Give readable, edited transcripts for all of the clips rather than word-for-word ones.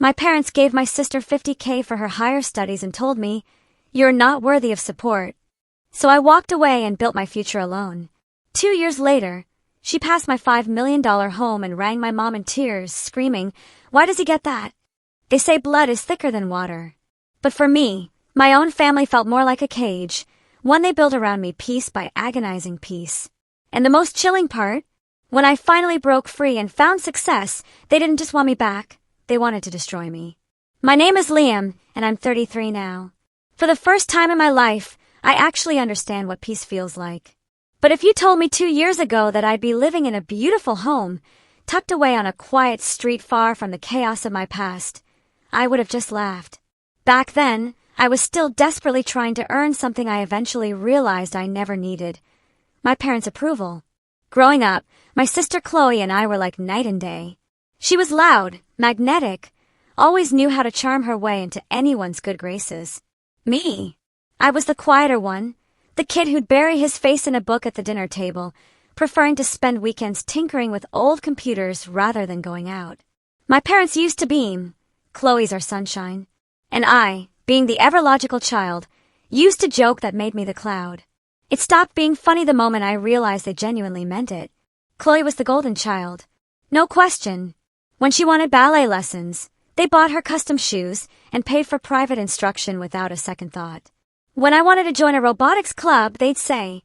My parents gave my sister $50K for her higher studies and told me, "You're not worthy of support." So I walked away and built my future alone. 2 years later, she passed my $5 million home and rang my mom in tears, screaming, "Why does he get that?" They say blood is thicker than water. But for me, my own family felt more like a cage, one they built around me piece by agonizing piece. And the most chilling part? When I finally broke free and found success, they didn't just want me back, they wanted to destroy me. My name is Liam, and I'm 33 now. For the first time in my life, I actually understand what peace feels like. But if you told me 2 years ago that I'd be living in a beautiful home, tucked away on a quiet street far from the chaos of my past, I would have just laughed. Back then, I was still desperately trying to earn something I eventually realized I never needed: my parents' approval. Growing up, my sister Chloe and I were like night and day. She was loud, magnetic, always knew how to charm her way into anyone's good graces. Me, I was the quieter one, the kid who'd bury his face in a book at the dinner table, preferring to spend weekends tinkering with old computers rather than going out. My parents used to beam. Chloe's our sunshine. And I, being the ever-logical child, used to joke that made me the cloud. It stopped being funny the moment I realized they genuinely meant it. Chloe was the golden child. No question. When she wanted ballet lessons, they bought her custom shoes and paid for private instruction without a second thought. When I wanted to join a robotics club, they'd say,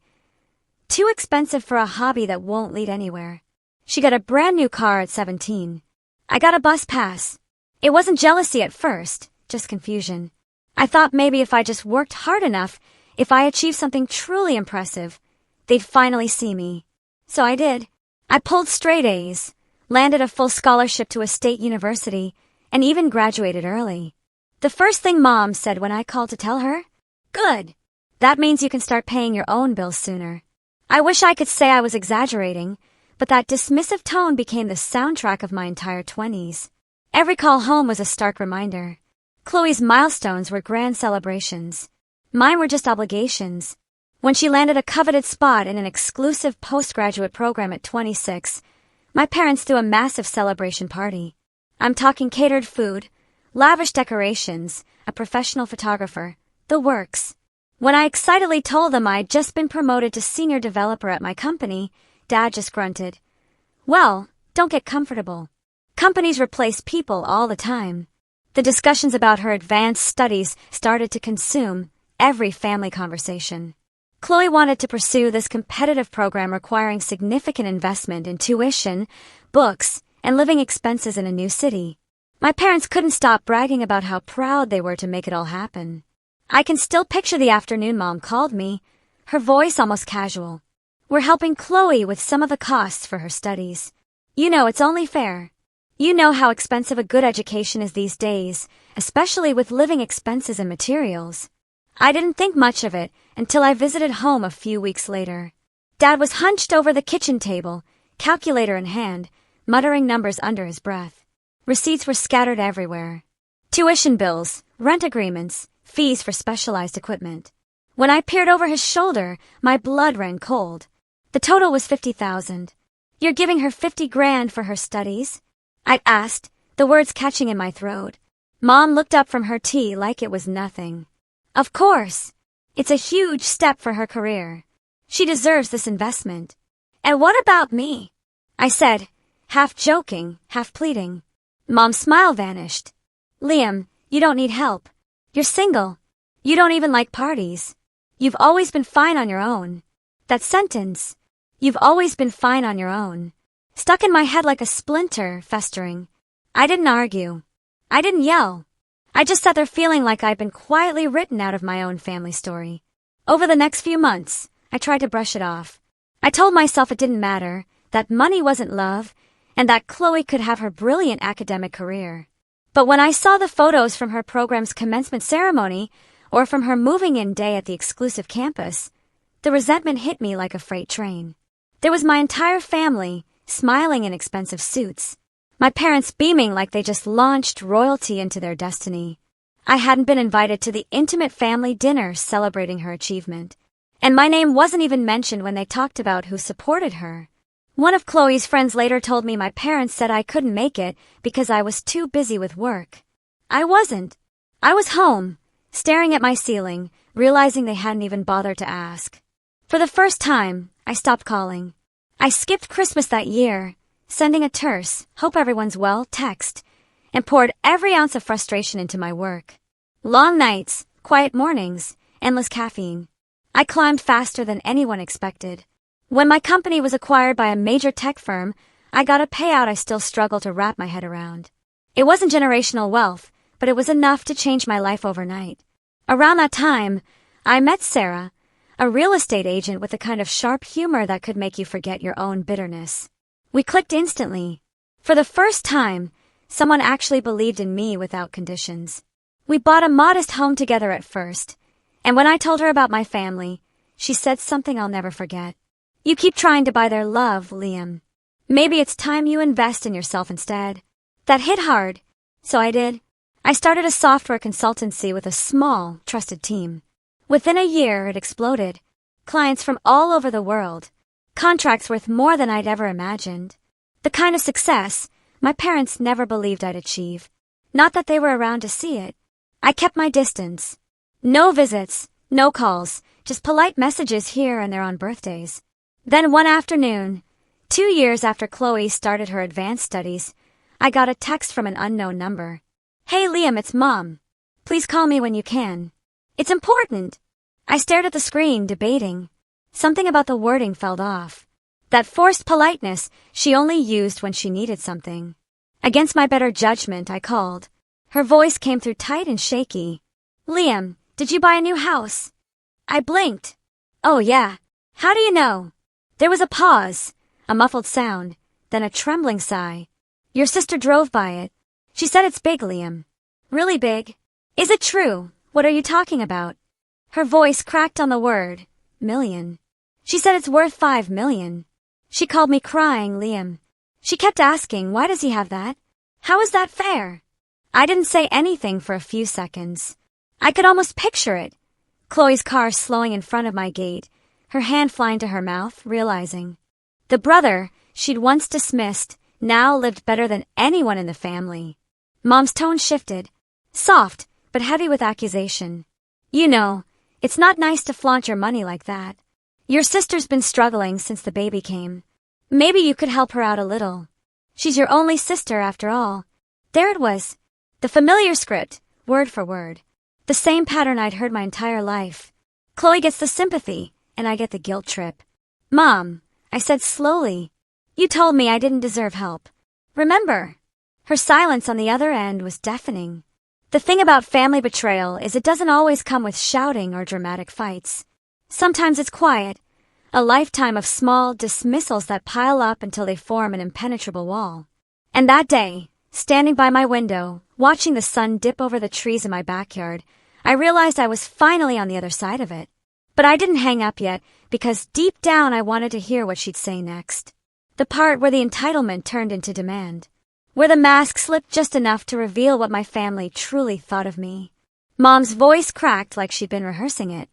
"Too expensive for a hobby that won't lead anywhere." She got a brand new car at 17. I got a bus pass. It wasn't jealousy at first, just confusion. I thought maybe if I just worked hard enough, if I achieved something truly impressive, they'd finally see me. So I did. I pulled straight A's, landed a full scholarship to a state university, and even graduated early. The first thing Mom said when I called to tell her? "Good. That means you can start paying your own bills sooner." I wish I could say I was exaggerating, but that dismissive tone became the soundtrack of my entire 20s. Every call home was a stark reminder. Chloe's milestones were grand celebrations. Mine were just obligations. When she landed a coveted spot in an exclusive postgraduate program at 26, my parents threw a massive celebration party. I'm talking catered food, lavish decorations, a professional photographer, the works. When I excitedly told them I'd just been promoted to senior developer at my company, Dad just grunted. "Well, don't get comfortable. Companies replace people all the time." The discussions about her advanced studies started to consume every family conversation. Chloe wanted to pursue this competitive program requiring significant investment in tuition, books, and living expenses in a new city. My parents couldn't stop bragging about how proud they were to make it all happen. I can still picture the afternoon Mom called me, her voice almost casual. "We're helping Chloe with some of the costs for her studies. You know, it's only fair. You know how expensive a good education is these days, especially with living expenses and materials." I didn't think much of it until I visited home a few weeks later. Dad was hunched over the kitchen table, calculator in hand, muttering numbers under his breath. Receipts were scattered everywhere. Tuition bills, rent agreements, fees for specialized equipment. When I peered over his shoulder, my blood ran cold. The total was $50,000. "You're giving her $50,000 for her studies?" I asked, the words catching in my throat. Mom looked up from her tea like it was nothing. "Of course. It's a huge step for her career. She deserves this investment." "And what about me?" I said, half joking, half pleading. Mom's smile vanished. "Liam, you don't need help. You're single. You don't even like parties. You've always been fine on your own." That sentence, "You've always been fine on your own," stuck in my head like a splinter, festering. I didn't argue. I didn't yell. I just sat there feeling like I'd been quietly written out of my own family story. Over the next few months, I tried to brush it off. I told myself it didn't matter, that money wasn't love, and that Chloe could have her brilliant academic career. But when I saw the photos from her program's commencement ceremony, or from her moving-in day at the exclusive campus, the resentment hit me like a freight train. There was my entire family, smiling in expensive suits. My parents beaming like they just launched royalty into their destiny. I hadn't been invited to the intimate family dinner celebrating her achievement. And my name wasn't even mentioned when they talked about who supported her. One of Chloe's friends later told me my parents said I couldn't make it because I was too busy with work. I wasn't. I was home, staring at my ceiling, realizing they hadn't even bothered to ask. For the first time, I stopped calling. I skipped Christmas that year, sending a terse, hope everyone's well text, and poured every ounce of frustration into my work. Long nights, quiet mornings, endless caffeine. I climbed faster than anyone expected. When my company was acquired by a major tech firm, I got a payout I still struggle to wrap my head around. It wasn't generational wealth, but it was enough to change my life overnight. Around that time, I met Sarah, a real estate agent with the kind of sharp humor that could make you forget your own bitterness. We clicked instantly. For the first time, someone actually believed in me without conditions. We bought a modest home together at first, and when I told her about my family, she said something I'll never forget. You keep trying to buy their love, Liam. Maybe it's time you invest in yourself instead. That hit hard, so I did. I started a software consultancy with a small, trusted team. Within a year, it exploded. Clients from all over the world. Contracts worth more than I'd ever imagined. The kind of success my parents never believed I'd achieve. Not that they were around to see it. I kept my distance. No visits, no calls, just polite messages here and there on birthdays. Then one afternoon, 2 years after Chloe started her advanced studies, I got a text from an unknown number. Hey Liam, it's Mom. Please call me when you can. It's important. I stared at the screen, debating. Something about the wording felt off. That forced politeness she only used when she needed something. Against my better judgment, I called. Her voice came through tight and shaky. Liam, did you buy a new house? I blinked. Oh yeah. How do you know? There was a pause, a muffled sound, then a trembling sigh. Your sister drove by it. She said it's big, Liam. Really big? Is it true? What are you talking about? Her voice cracked on the word, million. She said it's worth 5 million. She called me crying, Liam. She kept asking, why does he have that? How is that fair? I didn't say anything for a few seconds. I could almost picture it. Chloe's car slowing in front of my gate, her hand flying to her mouth, realizing. The brother she'd once dismissed now lived better than anyone in the family. Mom's tone shifted, soft but heavy with accusation. You know, it's not nice to flaunt your money like that. Your sister's been struggling since the baby came. Maybe you could help her out a little. She's your only sister after all. There it was. The familiar script, word for word. The same pattern I'd heard my entire life. Chloe gets the sympathy, and I get the guilt trip. Mom, I said slowly, you told me I didn't deserve help. Remember? Her silence on the other end was deafening. The thing about family betrayal is it doesn't always come with shouting or dramatic fights. Sometimes it's quiet, a lifetime of small dismissals that pile up until they form an impenetrable wall. And that day, standing by my window, watching the sun dip over the trees in my backyard, I realized I was finally on the other side of it. But I didn't hang up yet, because deep down I wanted to hear what she'd say next. The part where the entitlement turned into demand. Where the mask slipped just enough to reveal what my family truly thought of me. Mom's voice cracked like she'd been rehearsing it.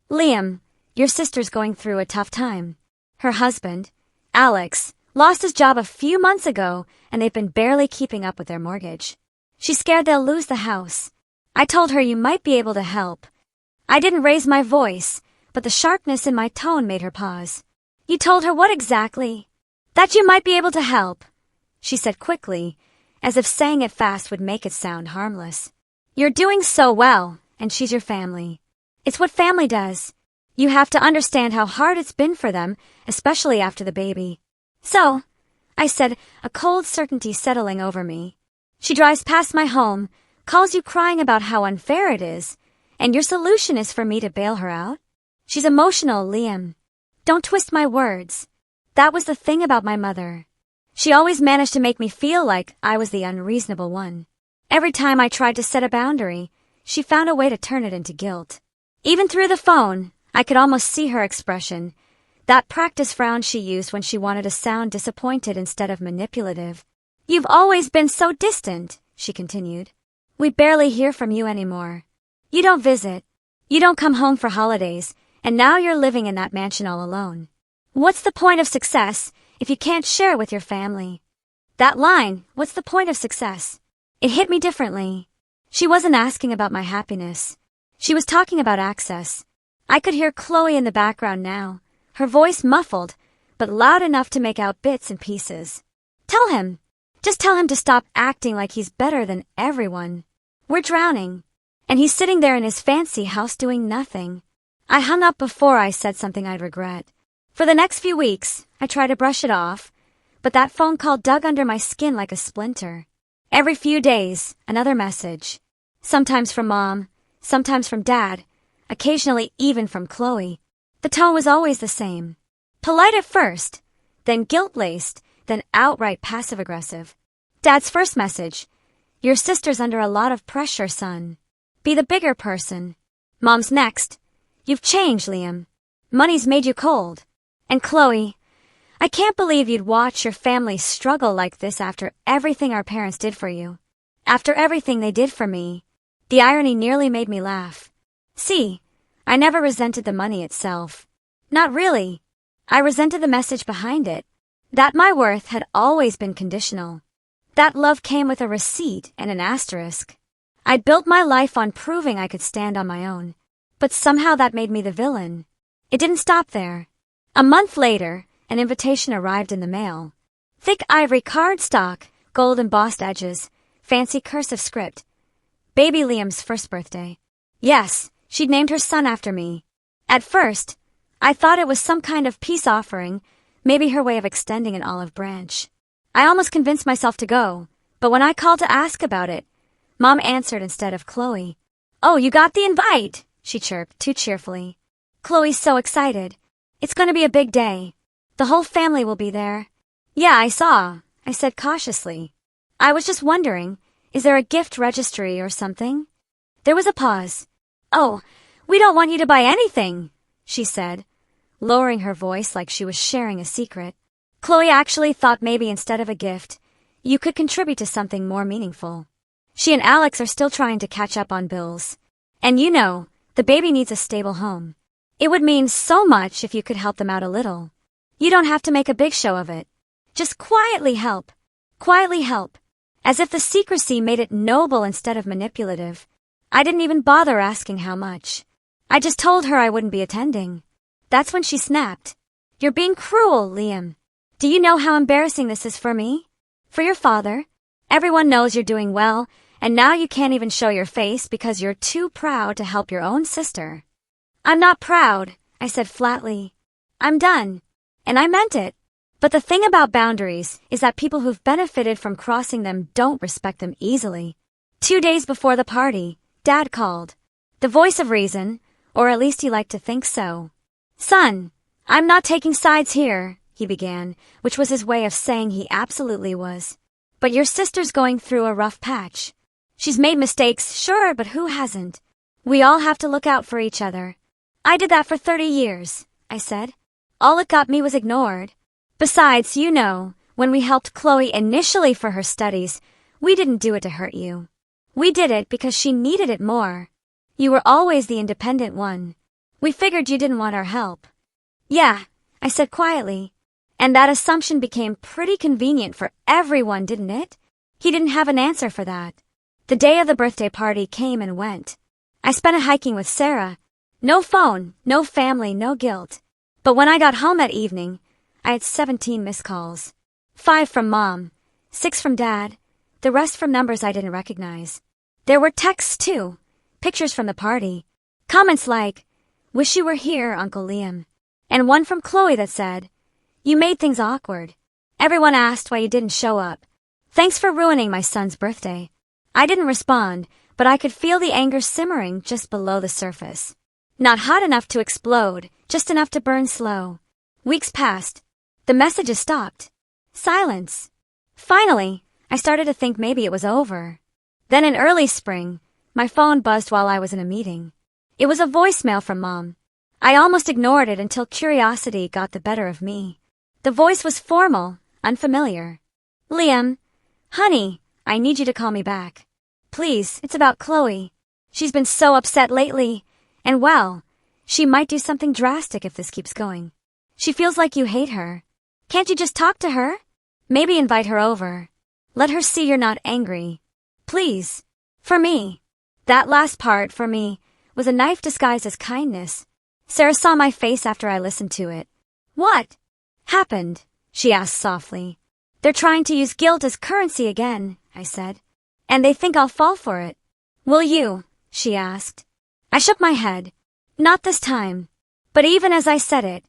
Liam, your sister's going through a tough time. Her husband, Alex, lost his job a few months ago, and they've been barely keeping up with their mortgage. She's scared they'll lose the house. I told her you might be able to help. I didn't raise my voice, but the sharpness in my tone made her pause. You told her what exactly? That you might be able to help, she said quickly, as if saying it fast would make it sound harmless. You're doing so well, and she's your family. It's what family does. You have to understand how hard it's been for them, especially after the baby. So, I said, a cold certainty settling over me. She drives past my home, calls you crying about how unfair it is, and your solution is for me to bail her out? She's emotional, Liam. Don't twist my words. That was the thing about my mother. She always managed to make me feel like I was the unreasonable one. Every time I tried to set a boundary, she found a way to turn it into guilt. Even through the phone, I could almost see her expression, that practice frown she used when she wanted to sound disappointed instead of manipulative. You've always been so distant, she continued. We barely hear from you anymore. You don't visit. You don't come home for holidays, and now you're living in that mansion all alone. What's the point of success if you can't share with your family? That line, what's the point of success? It hit me differently. She wasn't asking about my happiness. She was talking about access. I could hear Chloe in the background now, her voice muffled, but loud enough to make out bits and pieces. Tell him. Just tell him to stop acting like he's better than everyone. We're drowning. And he's sitting there in his fancy house doing nothing. I hung up before I said something I'd regret. For the next few weeks, I tried to brush it off, but that phone call dug under my skin like a splinter. Every few days, another message. Sometimes from Mom, sometimes from Dad, occasionally even from Chloe. The tone was always the same. Polite at first, then guilt-laced, then outright passive-aggressive. Dad's first message: "Your sister's under a lot of pressure, son. Be the bigger person." Mom's next: "You've changed, Liam. Money's made you cold." And Chloe: "I can't believe you'd watch your family struggle like this after everything our parents did for you. After everything they did for me." The irony nearly made me laugh. See, I never resented the money itself. Not really. I resented the message behind it. That my worth had always been conditional. That love came with a receipt and an asterisk. I'd built my life on proving I could stand on my own. But somehow that made me the villain. It didn't stop there. A month later, an invitation arrived in the mail. Thick ivory cardstock, gold embossed edges, fancy cursive script. Baby Liam's first birthday. Yes, she'd named her son after me. At first, I thought it was some kind of peace offering, maybe her way of extending an olive branch. I almost convinced myself to go, but when I called to ask about it, Mom answered instead of Chloe. "Oh, you got the invite," she chirped, too cheerfully. "Chloe's so excited. It's going to be a big day. The whole family will be there." "Yeah, I saw," I said cautiously. "I was just wondering, is there a gift registry or something?" There was a pause. "Oh, we don't want you to buy anything," she said, lowering her voice like she was sharing a secret. Chloe actually thought maybe instead of a gift, you could contribute to something more meaningful. She and Alex are still trying to catch up on bills. And you know, the baby needs a stable home. It would mean so much if you could help them out a little. You don't have to make a big show of it. Just quietly help. Quietly help. As if the secrecy made it noble instead of manipulative. I didn't even bother asking how much. I just told her I wouldn't be attending. That's when she snapped. "You're being cruel, Liam. Do you know how embarrassing this is for me? For your father? Everyone knows you're doing well, and now you can't even show your face because you're too proud to help your own sister." "I'm not proud," I said flatly. "I'm done." And I meant it. But the thing about boundaries is that people who've benefited from crossing them don't respect them easily. 2 days before the party, Dad called. The voice of reason, or at least he liked to think so. "Son, I'm not taking sides here," he began, which was his way of saying he absolutely was. "But your sister's going through a rough patch. She's made mistakes, sure, but who hasn't? We all have to look out for each other." "I did that for 30 years, I said. "All it got me was ignored. Besides, you know, when we helped Chloe initially for her studies, we didn't do it to hurt you. We did it because she needed it more. You were always the independent one. We figured you didn't want our help." "Yeah," I said quietly. And that assumption became pretty convenient for everyone, didn't it? He didn't have an answer for that. The day of the birthday party came and went. I spent it hiking with Sarah. No phone, no family, no guilt. But when I got home that evening, I had 17 missed calls. 5 from Mom, 6 from Dad, the rest from numbers I didn't recognize. There were texts too, pictures from the party. Comments like, "Wish you were here, Uncle Liam." And one from Chloe that said, "You made things awkward. Everyone asked why you didn't show up. Thanks for ruining my son's birthday." I didn't respond, but I could feel the anger simmering just below the surface. Not hot enough to explode, just enough to burn slow. Weeks passed. The messages stopped. Silence. Finally, I started to think maybe it was over. Then in early spring, my phone buzzed while I was in a meeting. It was a voicemail from Mom. I almost ignored it until curiosity got the better of me. The voice was formal, unfamiliar. "Liam, honey, I need you to call me back. Please, it's about Chloe. She's been so upset lately, and well, she might do something drastic if this keeps going. She feels like you hate her. Can't you just talk to her? Maybe invite her over. Let her see you're not angry. Please." For me. That last part, for me, was a knife disguised as kindness. Sarah saw my face after I listened to it. What happened? She asked softly. They're trying to use guilt as currency again, I said. And they think I'll fall for it. Will you? She asked. I shook my head. Not this time. But even as I said it,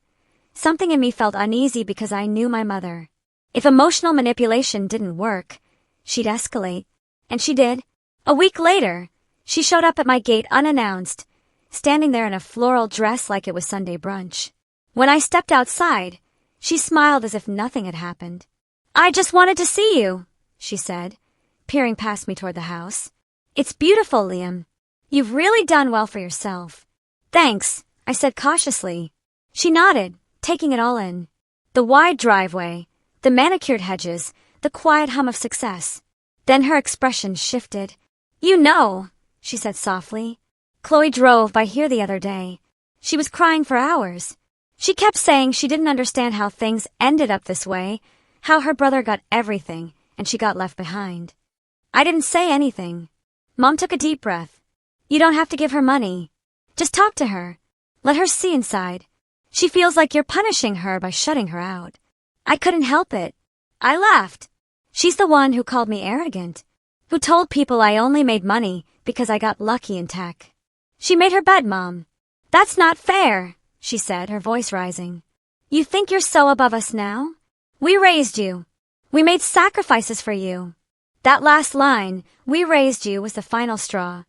something in me felt uneasy because I knew my mother. If emotional manipulation didn't work, she'd escalate. And she did. A week later, she showed up at my gate unannounced, standing there in a floral dress like it was Sunday brunch. When I stepped outside, she smiled as if nothing had happened. I just wanted to see you, she said, peering past me toward the house. It's beautiful, Liam. You've really done well for yourself. Thanks, I said cautiously. She nodded, taking it all in. The wide driveway, the manicured hedges, the quiet hum of success. Then her expression shifted. You know, she said softly. Chloe drove by here the other day. She was crying for hours. She kept saying she didn't understand how things ended up this way, how her brother got everything and she got left behind. I didn't say anything. Mom took a deep breath. You don't have to give her money. Just talk to her. Let her see inside. She feels like you're punishing her by shutting her out. I couldn't help it. I laughed. She's the one who called me arrogant, who told people I only made money because I got lucky in tech. She made her bed, Mom. That's not fair, she said, her voice rising. You think you're so above us now? We raised you. We made sacrifices for you. That last line, we raised you, was the final straw.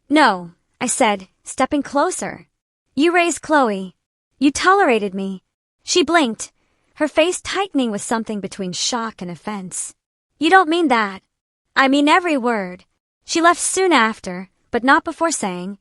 No, I said, stepping closer. You raised Chloe. You tolerated me. She blinked, her face tightening with something between shock and offense. You don't mean that. I mean every word. She left soon after, but not before saying,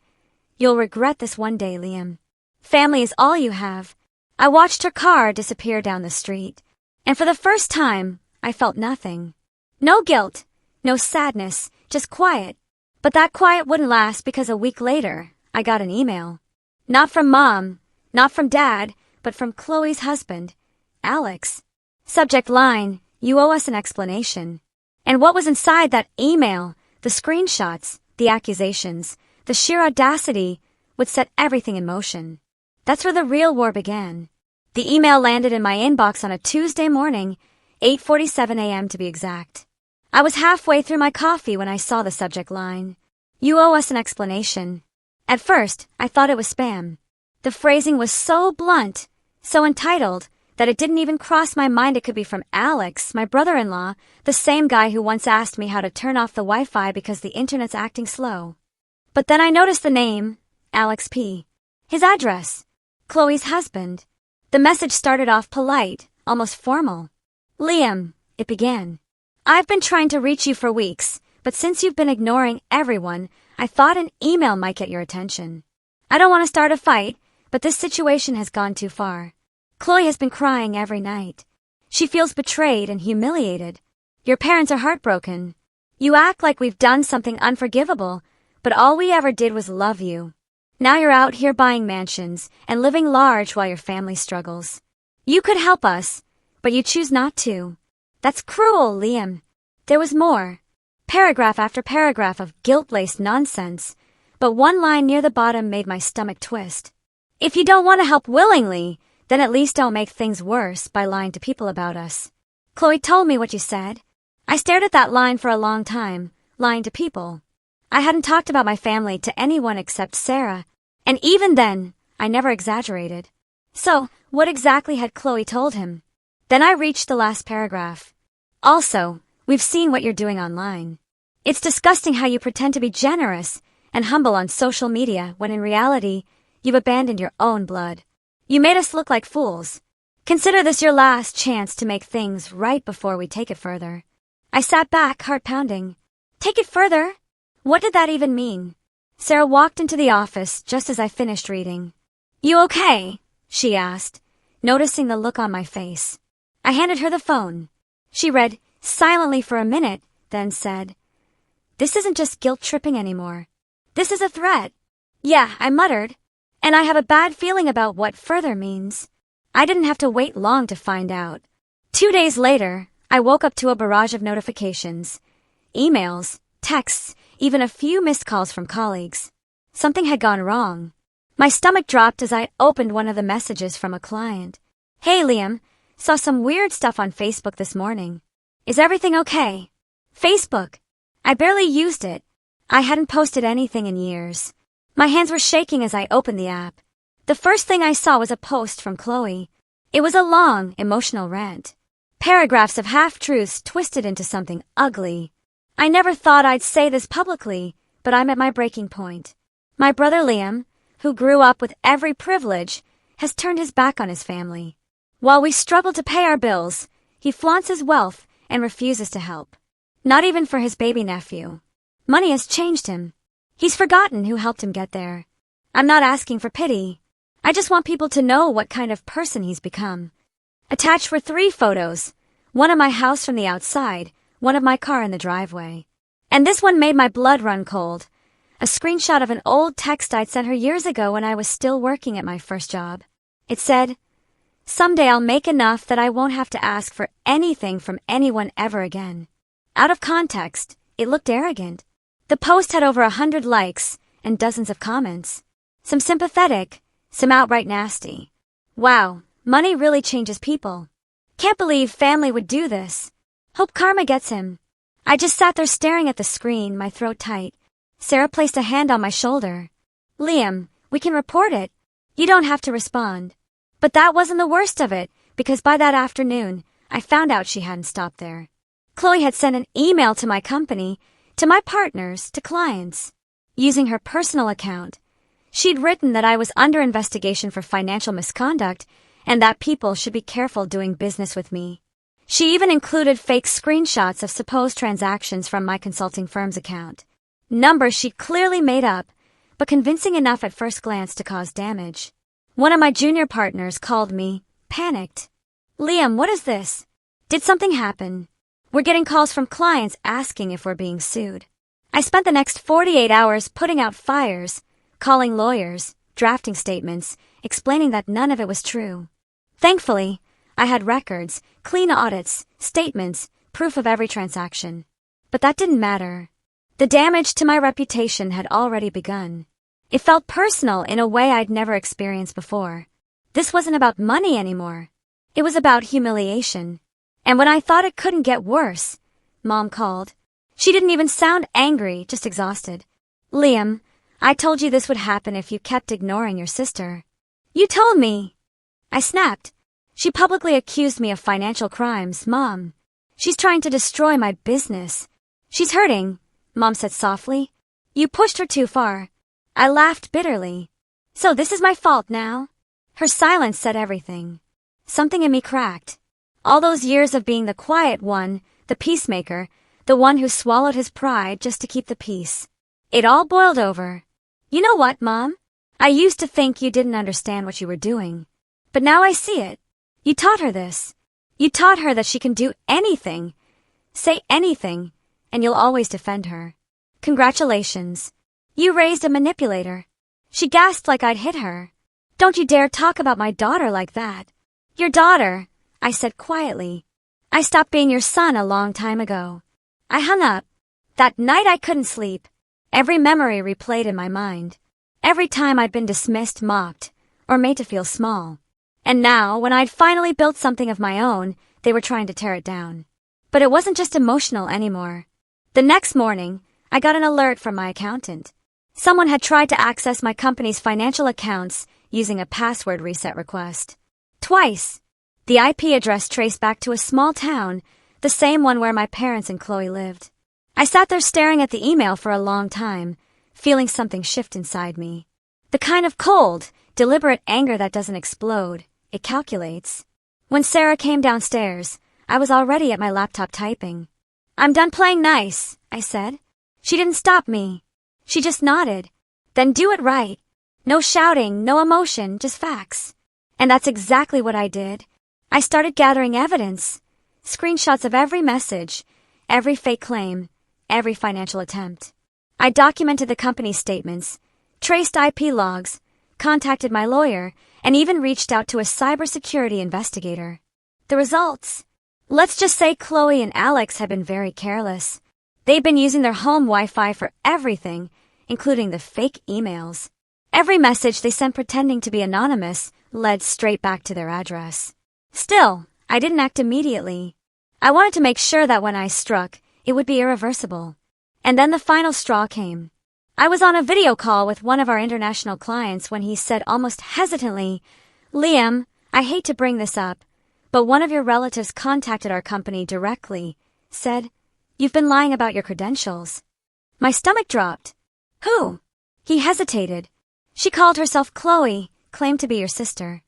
You'll regret this one day, Liam. Family is all you have. I watched her car disappear down the street, and for the first time, I felt nothing. No guilt, no sadness, just quiet. But that quiet wouldn't last because a week later, I got an email. Not from Mom, not from Dad, but from Chloe's husband, Alex. Subject line, you owe us an explanation. And what was inside that email, the screenshots, the accusations, the sheer audacity, would set everything in motion. That's where the real war began. The email landed in my inbox on a Tuesday morning, 8:47 a.m. to be exact. I was halfway through my coffee when I saw the subject line. You owe us an explanation. At first, I thought it was spam. The phrasing was so blunt, so entitled, that it didn't even cross my mind it could be from Alex, my brother-in-law, the same guy who once asked me how to turn off the Wi-Fi because the internet's acting slow. But then I noticed the name, Alex P. His address, Chloe's husband. The message started off polite, almost formal. Liam, it began. I've been trying to reach you for weeks, but since you've been ignoring everyone, I thought an email might get your attention. I don't want to start a fight, but this situation has gone too far. Chloe has been crying every night. She feels betrayed and humiliated. Your parents are heartbroken. You act like we've done something unforgivable, but all we ever did was love you. Now you're out here buying mansions and living large while your family struggles. You could help us, but you choose not to. That's cruel, Liam. There was more. Paragraph after paragraph of guilt-laced nonsense, but one line near the bottom made my stomach twist. If you don't want to help willingly, then at least don't make things worse by lying to people about us. Chloe told me what you said. I stared at that line for a long time, lying to people. I hadn't talked about my family to anyone except Sarah, and even then, I never exaggerated. So, what exactly had Chloe told him? Then I reached the last paragraph. Also, we've seen what you're doing online. It's disgusting how you pretend to be generous and humble on social media when in reality, you've abandoned your own blood. You made us look like fools. Consider this your last chance to make things right before we take it further. I sat back, heart pounding. Take it further? What did that even mean? Sarah walked into the office just as I finished reading. You okay? She asked, noticing the look on my face. I handed her the phone. She read silently for a minute, then said, This isn't just guilt-tripping anymore. This is a threat. Yeah, I muttered. And I have a bad feeling about what further means. I didn't have to wait long to find out. 2 days later, I woke up to a barrage of notifications. Emails, texts, even a few missed calls from colleagues. Something had gone wrong. My stomach dropped as I opened one of the messages from a client. "Hey Liam, saw some weird stuff on Facebook this morning. Is everything okay?" Facebook. I barely used it. I hadn't posted anything in years. My hands were shaking as I opened the app. The first thing I saw was a post from Chloe. It was a long, emotional rant. Paragraphs of half-truths twisted into something ugly. I never thought I'd say this publicly, but I'm at my breaking point. My brother Liam, who grew up with every privilege, has turned his back on his family. While we struggle to pay our bills, he flaunts his wealth and refuses to help. Not even for his baby nephew. Money has changed him. He's forgotten who helped him get there. I'm not asking for pity. I just want people to know what kind of person he's become. Attached were 3 photos, one of my house from the outside, one of my car in the driveway. And this one made my blood run cold. A screenshot of an old text I'd sent her years ago when I was still working at my first job. It said, "Someday I'll make enough that I won't have to ask for anything from anyone ever again." Out of context, it looked arrogant. The post had over 100 likes and dozens of comments. Some sympathetic, some outright nasty. Wow, money really changes people. Can't believe family would do this. Hope karma gets him. I just sat there staring at the screen, my throat tight. Sarah placed a hand on my shoulder. "Liam, we can report it. You don't have to respond." But that wasn't the worst of it, because by that afternoon, I found out she hadn't stopped there. Chloe had sent an email to my company, to my partners, to clients. Using her personal account, she'd written that I was under investigation for financial misconduct and that people should be careful doing business with me. She even included fake screenshots of supposed transactions from my consulting firm's account. Numbers she'd clearly made up, but convincing enough at first glance to cause damage. One of my junior partners called me, panicked. "Liam, what is this? Did something happen? We're getting calls from clients asking if we're being sued." I spent the next 48 hours putting out fires, calling lawyers, drafting statements, explaining that none of it was true. Thankfully, I had records, clean audits, statements, proof of every transaction. But that didn't matter. The damage to my reputation had already begun. It felt personal in a way I'd never experienced before. This wasn't about money anymore. It was about humiliation. And when I thought it couldn't get worse, Mom called. She didn't even sound angry, just exhausted. "Liam, I told you this would happen if you kept ignoring your sister." "You told me." I snapped. "She publicly accused me of financial crimes, Mom. She's trying to destroy my business." "She's hurting," Mom said softly. "You pushed her too far." I laughed bitterly. "So this is my fault now?" Her silence said everything. Something in me cracked. All those years of being the quiet one, the peacemaker, the one who swallowed his pride just to keep the peace. It all boiled over. "You know what, Mom? I used to think you didn't understand what you were doing. But now I see it. You taught her this. You taught her that she can do anything, say anything, and you'll always defend her. Congratulations. You raised a manipulator." She gasped like I'd hit her. "Don't you dare talk about my daughter like that." "Your daughter," I said quietly. "I stopped being your son a long time ago." I hung up. That night I couldn't sleep. Every memory replayed in my mind. Every time I'd been dismissed, mocked, or made to feel small. And now, when I'd finally built something of my own, they were trying to tear it down. But it wasn't just emotional anymore. The next morning, I got an alert from my accountant. Someone had tried to access my company's financial accounts using a password reset request. Twice. The IP address traced back to a small town, the same one where my parents and Chloe lived. I sat there staring at the email for a long time, feeling something shift inside me. The kind of cold, deliberate anger that doesn't explode, it calculates. When Sarah came downstairs, I was already at my laptop typing. "I'm done playing nice," I said. She didn't stop me. She just nodded. "Then do it right. No shouting, no emotion, just facts." And that's exactly what I did. I started gathering evidence. Screenshots of every message, every fake claim, every financial attempt. I documented the company's statements, traced IP logs, contacted my lawyer, and even reached out to a cybersecurity investigator. The results? Let's just say Chloe and Alex had been very careless. They'd been using their home Wi-Fi for everything, including the fake emails. Every message they sent pretending to be anonymous led straight back to their address. Still, I didn't act immediately. I wanted to make sure that when I struck, it would be irreversible. And then the final straw came. I was on a video call with one of our international clients when he said almost hesitantly, "Liam, I hate to bring this up, but one of your relatives contacted our company directly, said, 'You've been lying about your credentials.'" My stomach dropped. "Who?" He hesitated. "She called herself Chloe, claimed to be your sister."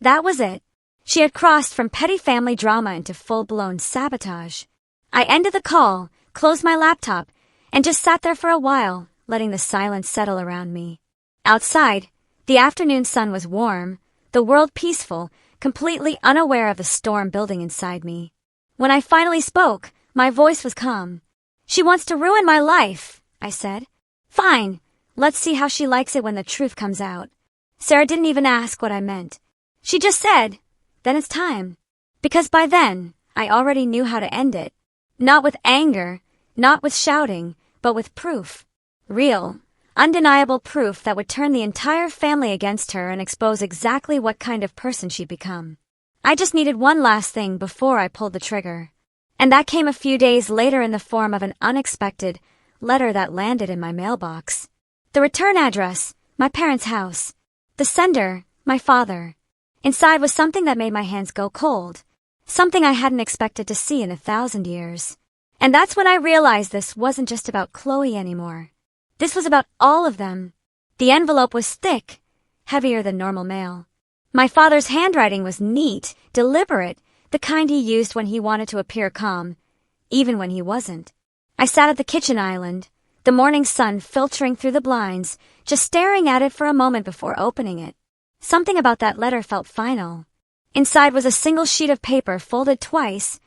That was it. She had crossed from petty family drama into full-blown sabotage. I ended the call, closed my laptop, and just sat there for a while, letting the silence settle around me. Outside, the afternoon sun was warm, the world peaceful, completely unaware of the storm building inside me. When I finally spoke, my voice was calm. "She wants to ruin my life," I said. "Fine, let's see how she likes it when the truth comes out." Sarah didn't even ask what I meant. She just said, "Then it's time." Because by then, I already knew how to end it. Not with anger, not with shouting, but with proof. Real, undeniable proof that would turn the entire family against her and expose exactly what kind of person she'd become. I just needed one last thing before I pulled the trigger. And that came a few days later in the form of an unexpected letter that landed in my mailbox. The return address, my parents' house. The sender, my father. Inside was something that made my hands go cold. Something I hadn't expected to see in 1,000 years. And that's when I realized this wasn't just about Chloe anymore. This was about all of them. The envelope was thick, heavier than normal mail. My father's handwriting was neat, deliberate, the kind he used when he wanted to appear calm, even when he wasn't. I sat at the kitchen island, the morning sun filtering through the blinds, just staring at it for a moment before opening it. Something about that letter felt final. Inside was a single sheet of paper folded twice,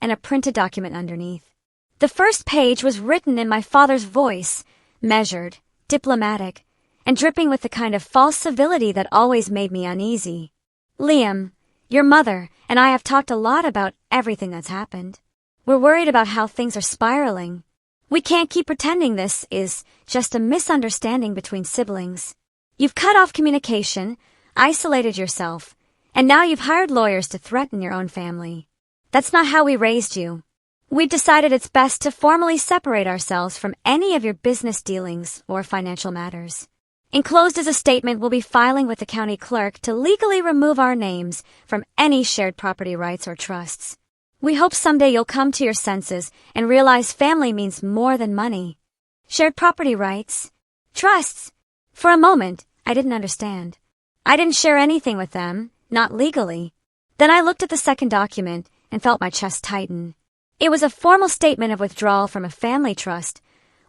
and a printed document underneath. The first page was written in my father's voice, measured, diplomatic, and dripping with the kind of false civility that always made me uneasy. "Liam, your mother and I have talked a lot about everything that's happened. We're worried about how things are spiraling. We can't keep pretending this is just a misunderstanding between siblings. You've cut off communication, isolated yourself, and now you've hired lawyers to threaten your own family. That's not how we raised you. We've decided it's best to formally separate ourselves from any of your business dealings or financial matters. Enclosed is a statement we'll be filing with the county clerk to legally remove our names from any shared property rights or trusts. We hope someday you'll come to your senses and realize family means more than money." Shared property rights? Trusts? For a moment, I didn't understand. I didn't share anything with them, not legally. Then I looked at the second document and felt my chest tighten. It was a formal statement of withdrawal from a family trust,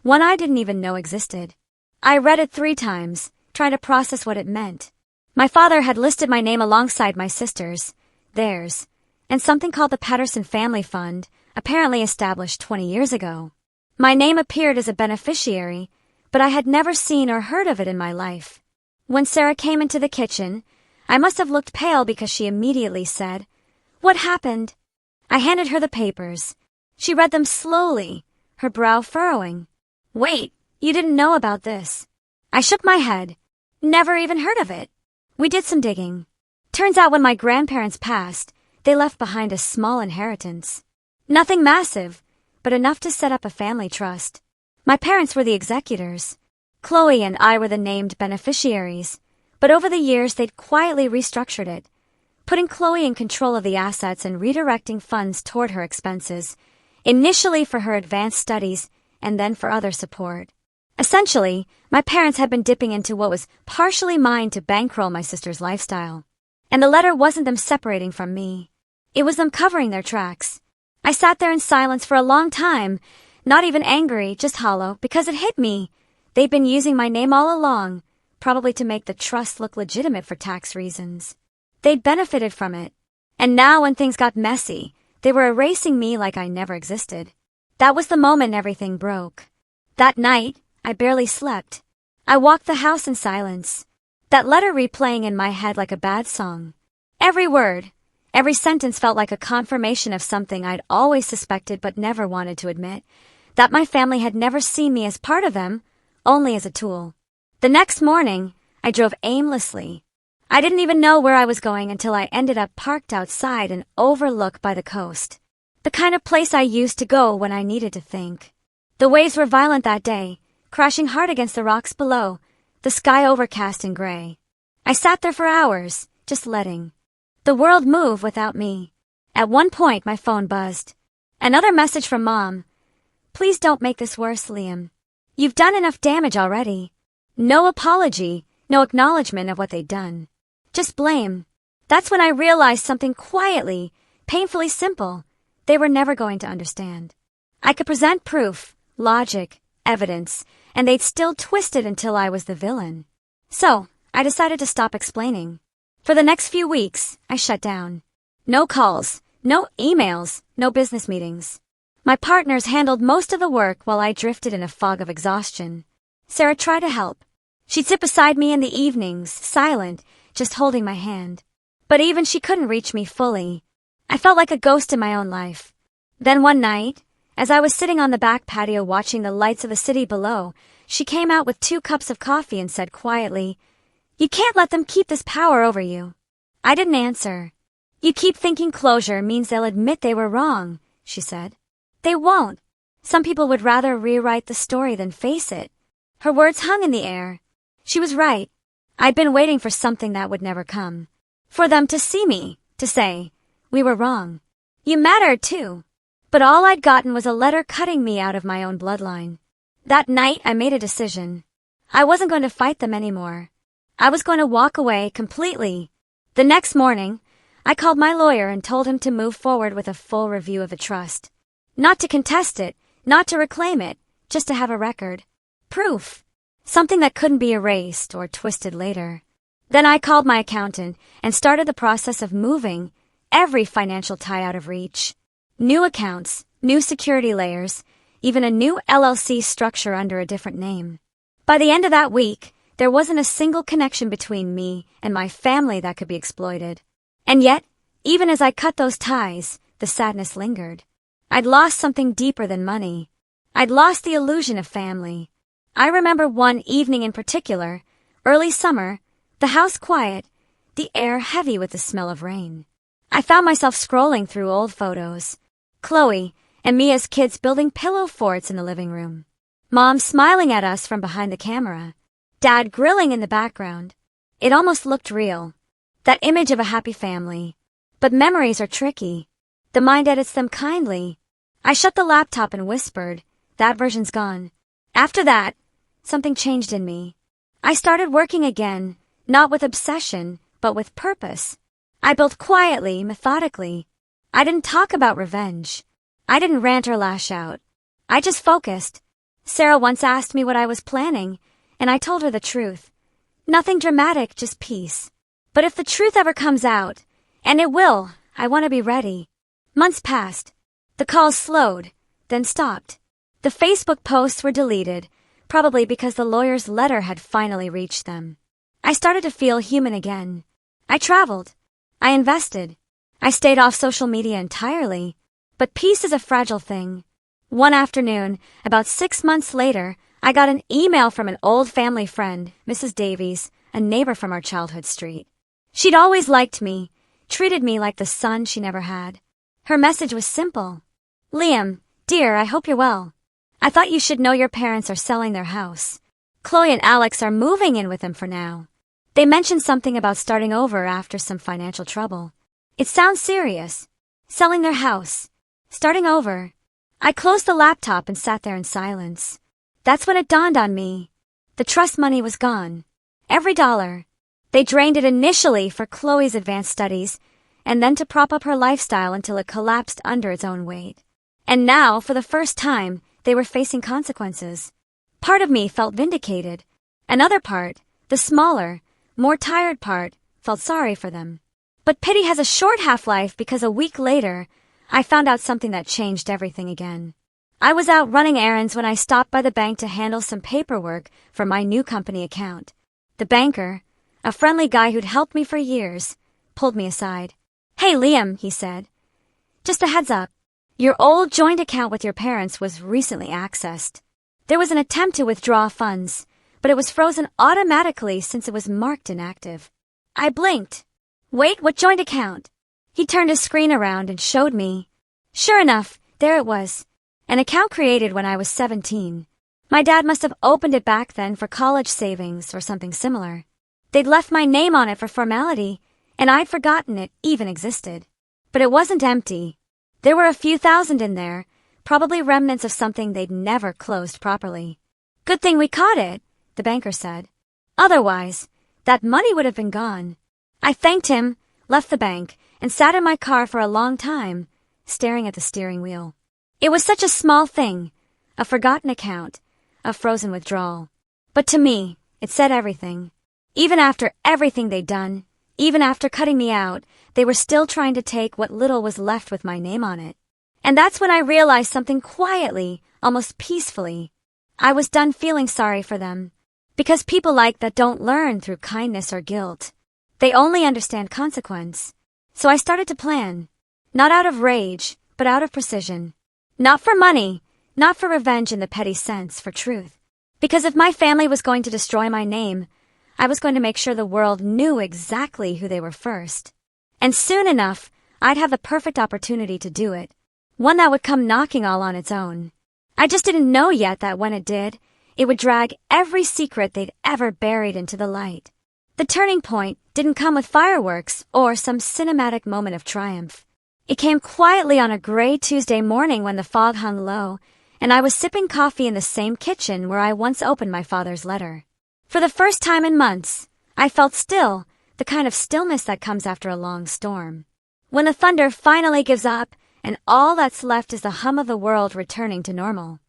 one I didn't even know existed. I read it 3 times, trying to process what it meant. My father had listed my name alongside my sister's, theirs, and something called the Patterson Family Fund, apparently established 20 years ago. My name appeared as a beneficiary, but I had never seen or heard of it in my life. When Sarah came into the kitchen, I must have looked pale because she immediately said, "What happened?" I handed her the papers. She read them slowly, her brow furrowing. "Wait, you didn't know about this?" I shook my head. "Never even heard of it." We did some digging. Turns out when my grandparents passed, they left behind a small inheritance. Nothing massive, but enough to set up a family trust. My parents were the executors. Chloe and I were the named beneficiaries, but over the years they'd quietly restructured it, putting Chloe in control of the assets and redirecting funds toward her expenses, initially for her advanced studies and then for other support. Essentially, my parents had been dipping into what was partially mine to bankroll my sister's lifestyle. And the letter wasn't them separating from me. It was them covering their tracks. I sat there in silence for a long time, not even angry, just hollow, because it hit me. They'd been using my name all along, probably to make the trust look legitimate for tax reasons. They'd benefited from it. And now when things got messy, they were erasing me like I never existed. That was the moment everything broke. That night, I barely slept. I walked the house in silence, that letter replaying in my head like a bad song. Every word, every sentence felt like a confirmation of something I'd always suspected but never wanted to admit, that my family had never seen me as part of them, only as a tool. The next morning, I drove aimlessly. I didn't even know where I was going until I ended up parked outside an overlook by the coast. The kind of place I used to go when I needed to think. The waves were violent that day, crashing hard against the rocks below, the sky overcast and gray. I sat there for hours, just letting the world move without me. At one point, my phone buzzed. Another message from Mom. Please don't make this worse, Liam. You've done enough damage already. No apology, no acknowledgement of what they'd done. Just blame. That's when I realized something quietly, painfully simple. They were never going to understand. I could present proof, logic, evidence, and they'd still twist it until I was the villain. So, I decided to stop explaining. For the next few weeks, I shut down. No calls, no emails, no business meetings. My partners handled most of the work while I drifted in a fog of exhaustion. Sarah tried to help. She'd sit beside me in the evenings, silent, just holding my hand. But even she couldn't reach me fully. I felt like a ghost in my own life. Then one night, as I was sitting on the back patio watching the lights of the city below, she came out with 2 cups of coffee and said quietly, "You can't let them keep this power over you." I didn't answer. "You keep thinking closure means they'll admit they were wrong," she said. "They won't. Some people would rather rewrite the story than face it." Her words hung in the air. She was right. I'd been waiting for something that would never come. For them to see me, to say, "We were wrong. You mattered too." But all I'd gotten was a letter cutting me out of my own bloodline. That night, I made a decision. I wasn't going to fight them anymore. I was going to walk away completely. The next morning, I called my lawyer and told him to move forward with a full review of the trust. Not to contest it, not to reclaim it, just to have a record. Proof. Something that couldn't be erased or twisted later. Then I called my accountant and started the process of moving every financial tie out of reach. New accounts, new security layers, even a new LLC structure under a different name. By the end of that week, there wasn't a single connection between me and my family that could be exploited. And yet, even as I cut those ties, the sadness lingered. I'd lost something deeper than money. I'd lost the illusion of family. I remember one evening in particular, early summer, the house quiet, the air heavy with the smell of rain. I found myself scrolling through old photos. Chloe and me as kids building pillow forts in the living room. Mom smiling at us from behind the camera. Dad grilling in the background. It almost looked real. That image of a happy family. But memories are tricky. The mind edits them kindly. I shut the laptop and whispered, "That version's gone." After that, something changed in me. I started working again, not with obsession, but with purpose. I built quietly, methodically. I didn't talk about revenge. I didn't rant or lash out. I just focused. Sarah once asked me what I was planning, and I told her the truth. Nothing dramatic, just peace. But if the truth ever comes out, and it will, I want to be ready. Months passed. The calls slowed, then stopped. The Facebook posts were deleted, probably because the lawyer's letter had finally reached them. I started to feel human again. I traveled. I invested. I stayed off social media entirely. But peace is a fragile thing. One afternoon, about 6 months later, I got an email from an old family friend, Mrs. Davies, a neighbor from our childhood street. She'd always liked me, treated me like the son she never had. Her message was simple. "Liam, dear, I hope you're well. I thought you should know your parents are selling their house. Chloe and Alex are moving in with them for now. They mentioned something about starting over after some financial trouble. It sounds serious. Selling their house. Starting over." I closed the laptop and sat there in silence. That's when it dawned on me. The trust money was gone. Every dollar. They drained it initially for Chloe's advanced studies, and then to prop up her lifestyle until it collapsed under its own weight. And now, for the first time, they were facing consequences. Part of me felt vindicated. Another part, the smaller, more tired part, felt sorry for them. But pity has a short half-life because a week later, I found out something that changed everything again. I was out running errands when I stopped by the bank to handle some paperwork for my new company account. The banker, a friendly guy who'd helped me for years, pulled me aside. "Hey, Liam," he said. "Just a heads up. Your old joint account with your parents was recently accessed. There was an attempt to withdraw funds, but it was frozen automatically since it was marked inactive. I blinked. Wait, what joint account? He turned his screen around and showed me. Sure enough, there it was. An account created when I was 17. My dad must have opened it back then for college savings or something similar. They'd left my name on it for formality, and I'd forgotten it even existed. But it wasn't empty. There were a few thousand in there, probably remnants of something they'd never closed properly. Good thing we caught it, the banker said. Otherwise, that money would have been gone. I thanked him, left the bank, and sat in my car for a long time, staring at the steering wheel. It was such a small thing, a forgotten account, a frozen withdrawal. But to me, it said everything. Even after everything they'd done, even after cutting me out, they were still trying to take what little was left with my name on it. And that's when I realized something quietly, almost peacefully. I was done feeling sorry for them. Because people like that don't learn through kindness or guilt. They only understand consequence. So I started to plan. Not out of rage, but out of precision. Not for money, not for revenge in the petty sense, for truth. Because if my family was going to destroy my name, I was going to make sure the world knew exactly who they were first. And soon enough, I'd have the perfect opportunity to do it. One that would come knocking all on its own. I just didn't know yet that when it did, it would drag every secret they'd ever buried into the light. The turning point didn't come with fireworks or some cinematic moment of triumph. It came quietly on a gray Tuesday morning when the fog hung low, and I was sipping coffee in the same kitchen where I once opened my father's letter. For the first time in months, I felt still, the kind of stillness that comes after a long storm. When the thunder finally gives up, and all that's left is the hum of the world returning to normal.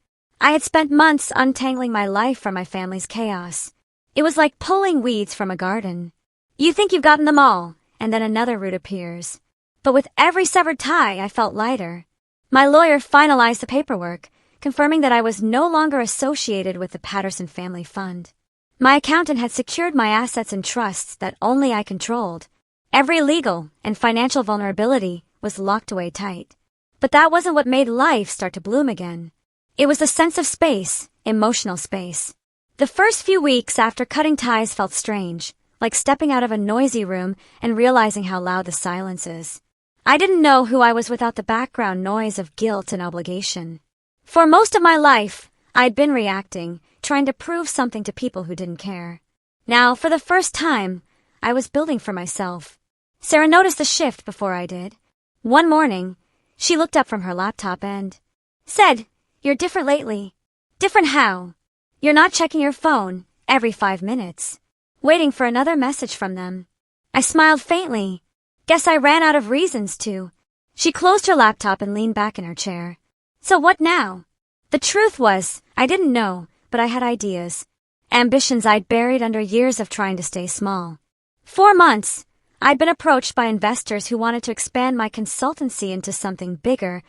I had spent months untangling my life from my family's chaos. It was like pulling weeds from a garden. You think you've gotten them all, and then another root appears. But with every severed tie, I felt lighter. My lawyer finalized the paperwork, confirming that I was no longer associated with the Patterson Family Fund. My accountant had secured my assets and trusts that only I controlled. Every legal and financial vulnerability was locked away tight. But that wasn't what made life start to bloom again. It was the sense of space, emotional space. The first few weeks after cutting ties felt strange, like stepping out of a noisy room and realizing how loud the silence is. I didn't know who I was without the background noise of guilt and obligation. For most of my life, I'd been reacting, trying to prove something to people who didn't care. Now, for the first time, I was building for myself. Sarah noticed the shift before I did. One morning, she looked up from her laptop and said, "You're different lately." Different how? You're not checking your phone every 5 minutes, waiting for another message from them. I smiled faintly. Guess I ran out of reasons to. She closed her laptop and leaned back in her chair. So what now? The truth was, I didn't know, but I had ideas. Ambitions I'd buried under years of trying to stay small. 4 months, I'd been approached by investors who wanted to expand my consultancy into something bigger,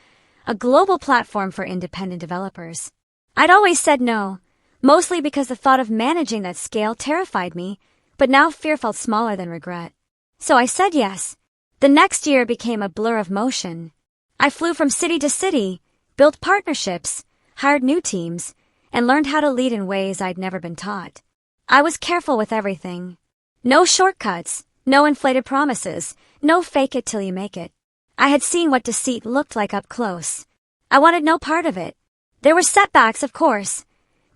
a global platform for independent developers. I'd always said no, mostly because the thought of managing that scale terrified me, but now fear felt smaller than regret. So I said yes. The next year became a blur of motion. I flew from city to city, built partnerships, hired new teams, and learned how to lead in ways I'd never been taught. I was careful with everything. No shortcuts, no inflated promises, no fake it till you make it. I had seen what deceit looked like up close. I wanted no part of it. There were setbacks, of course.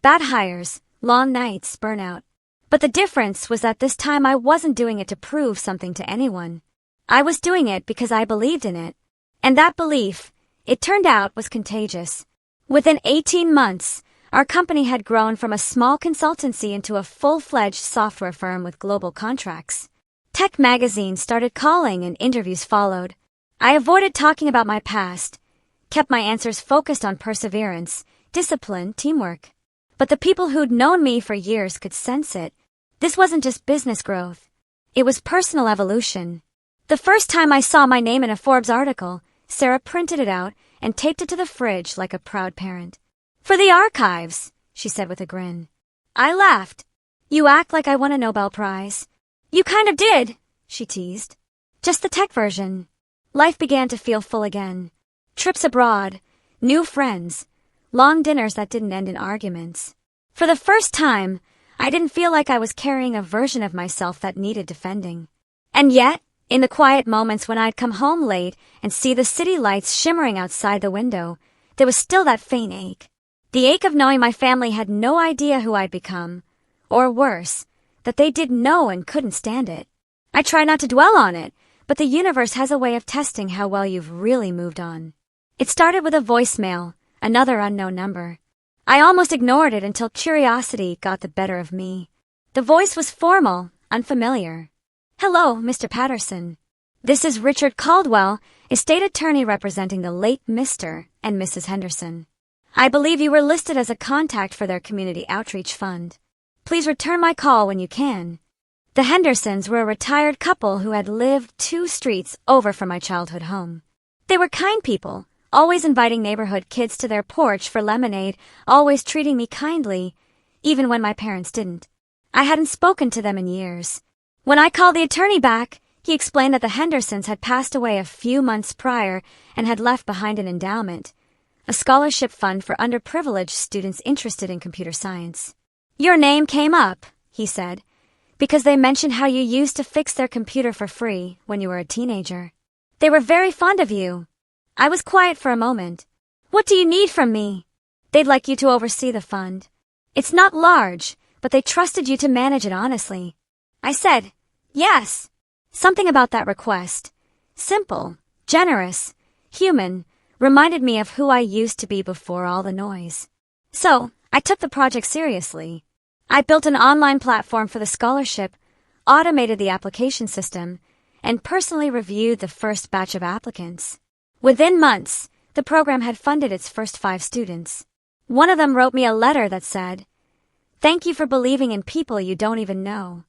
Bad hires, long nights, burnout. But the difference was that this time I wasn't doing it to prove something to anyone. I was doing it because I believed in it. And that belief, it turned out, was contagious. Within 18 months, our company had grown from a small consultancy into a full-fledged software firm with global contracts. Tech magazines started calling and interviews followed. I avoided talking about my past, kept my answers focused on perseverance, discipline, teamwork. But the people who'd known me for years could sense it. This wasn't just business growth. It was personal evolution. The first time I saw my name in a Forbes article, Sarah printed it out and taped it to the fridge like a proud parent. "For the archives," she said with a grin. I laughed. "You act like I won a Nobel Prize." "You kind of did," she teased. "Just the tech version." Life began to feel full again. Trips abroad, new friends, long dinners that didn't end in arguments. For the first time, I didn't feel like I was carrying a version of myself that needed defending. And yet, in the quiet moments when I'd come home late and see the city lights shimmering outside the window, there was still that faint ache. The ache of knowing my family had no idea who I'd become, or worse, that they did know and couldn't stand it. I try not to dwell on it, but the universe has a way of testing how well you've really moved on. It started with a voicemail, another unknown number. I almost ignored it until curiosity got the better of me. The voice was formal, unfamiliar. "Hello, Mr. Patterson. This is Richard Caldwell, estate attorney representing the late Mr. and Mrs. Henderson. I believe you were listed as a contact for their community outreach fund. Please return my call when you can." The Hendersons were a retired couple who had lived 2 streets over from my childhood home. They were kind people, always inviting neighborhood kids to their porch for lemonade, always treating me kindly, even when my parents didn't. I hadn't spoken to them in years. When I called the attorney back, he explained that the Hendersons had passed away a few months prior and had left behind an endowment, a scholarship fund for underprivileged students interested in computer science. "Your name came up," he said, "because they mentioned how you used to fix their computer for free when you were a teenager. They were very fond of you." I was quiet for a moment. "What do you need from me?" "They'd like you to oversee the fund. It's not large, but they trusted you to manage it honestly." I said, "Yes." Something about that request, simple, generous, human, reminded me of who I used to be before all the noise. So, I took the project seriously. I built an online platform for the scholarship, automated the application system, and personally reviewed the first batch of applicants. Within months, the program had funded its first 5 students. One of them wrote me a letter that said, "Thank you for believing in people you don't even know."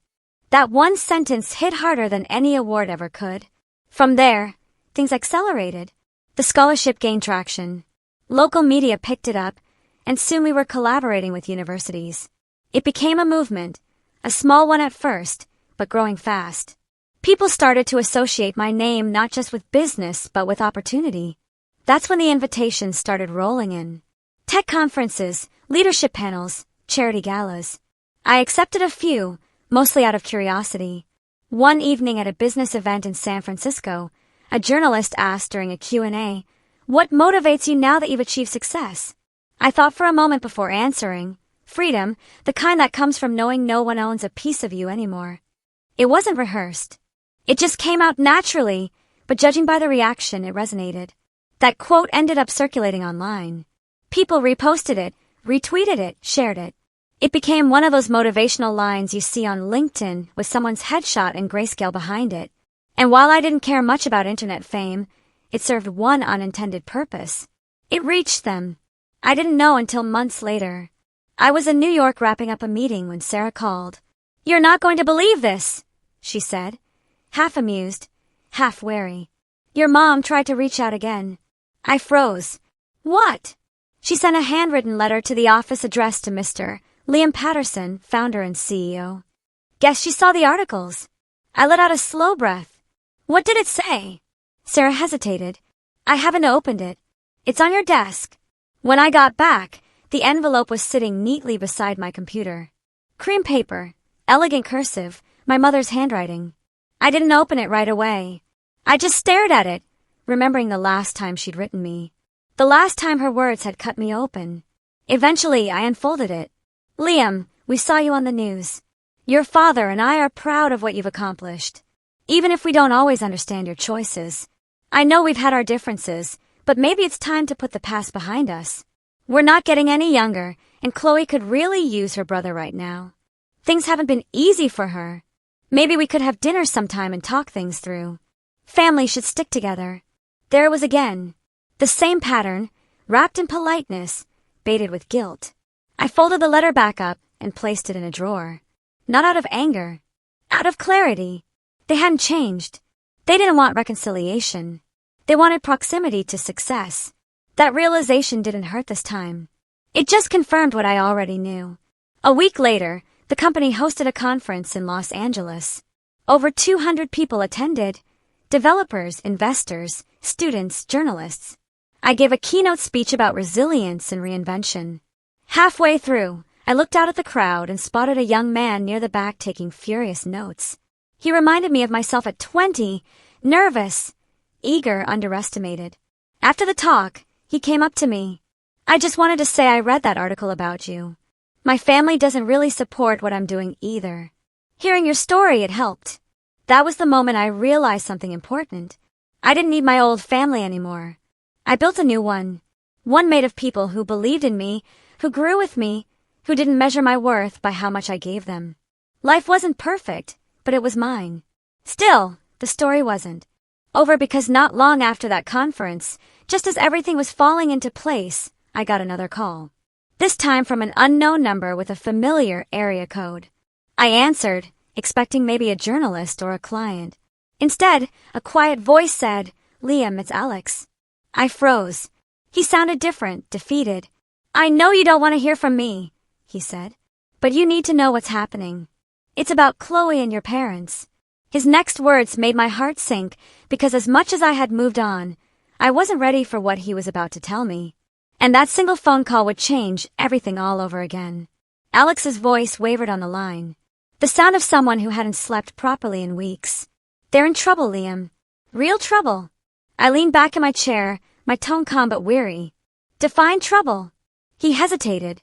That one sentence hit harder than any award ever could. From there, things accelerated. The scholarship gained traction. Local media picked it up, and soon we were collaborating with universities. It became a movement, a small one at first, but growing fast. People started to associate my name not just with business, but with opportunity. That's when the invitations started rolling in. Tech conferences, leadership panels, charity galas. I accepted a few, mostly out of curiosity. One evening at a business event in San Francisco, a journalist asked during a Q&A, "What motivates you now that you've achieved success?" I thought for a moment before answering. Freedom, the kind that comes from knowing no one owns a piece of you anymore. It wasn't rehearsed. It just came out naturally, but judging by the reaction, it resonated. That quote ended up circulating online. People reposted it, retweeted it, shared it. It became one of those motivational lines you see on LinkedIn with someone's headshot and grayscale behind it. And while I didn't care much about internet fame, it served one unintended purpose. It reached them. I didn't know until months later. I was in New York wrapping up a meeting when Sarah called. "You're not going to believe this," she said, half amused, half wary. "Your mom tried to reach out again." I froze. "What?" She sent a handwritten letter to the office addressed to Mr. Liam Patterson, founder and CEO. "Guess she saw the articles." I let out a slow breath. "What did it say?" Sarah hesitated. "I haven't opened it. It's on your desk." When I got back, the envelope was sitting neatly beside my computer. Cream paper, elegant cursive, my mother's handwriting. I didn't open it right away. I just stared at it, remembering the last time she'd written me. The last time her words had cut me open. Eventually, I unfolded it. "Liam, we saw you on the news. Your father and I are proud of what you've accomplished. Even if we don't always understand your choices. I know we've had our differences, but maybe it's time to put the past behind us. We're not getting any younger, and Chloe could really use her brother right now. Things haven't been easy for her. Maybe we could have dinner sometime and talk things through. Family should stick together." There it was again. The same pattern, wrapped in politeness, baited with guilt. I folded the letter back up and placed it in a drawer. Not out of anger. Out of clarity. They hadn't changed. They didn't want reconciliation. They wanted proximity to success. That realization didn't hurt this time. It just confirmed what I already knew. A week later, the company hosted a conference in Los Angeles. Over 200 people attended. Developers, investors, students, journalists. I gave a keynote speech about resilience and reinvention. Halfway through, I looked out at the crowd and spotted a young man near the back taking furious notes. He reminded me of myself at 20, nervous, eager, underestimated. After the talk, he came up to me. "I just wanted to say I read that article about you. My family doesn't really support what I'm doing either. Hearing your story, it helped." That was the moment I realized something important. I didn't need my old family anymore. I built a new one. One made of people who believed in me, who grew with me, who didn't measure my worth by how much I gave them. Life wasn't perfect, but it was mine. Still, the story wasn't over because not long after that conference, just as everything was falling into place, I got another call. This time from an unknown number with a familiar area code. I answered, expecting maybe a journalist or a client. Instead, a quiet voice said, "Liam, it's Alex." I froze. He sounded different, defeated. "I know you don't want to hear from me," he said, "but you need to know what's happening. It's about Chloe and your parents." His next words made my heart sink because as much as I had moved on, I wasn't ready for what he was about to tell me. And that single phone call would change everything all over again. Alex's voice wavered on the line. The sound of someone who hadn't slept properly in weeks. "They're in trouble, Liam. Real trouble." I leaned back in my chair, my tone calm but weary. "Define trouble." He hesitated.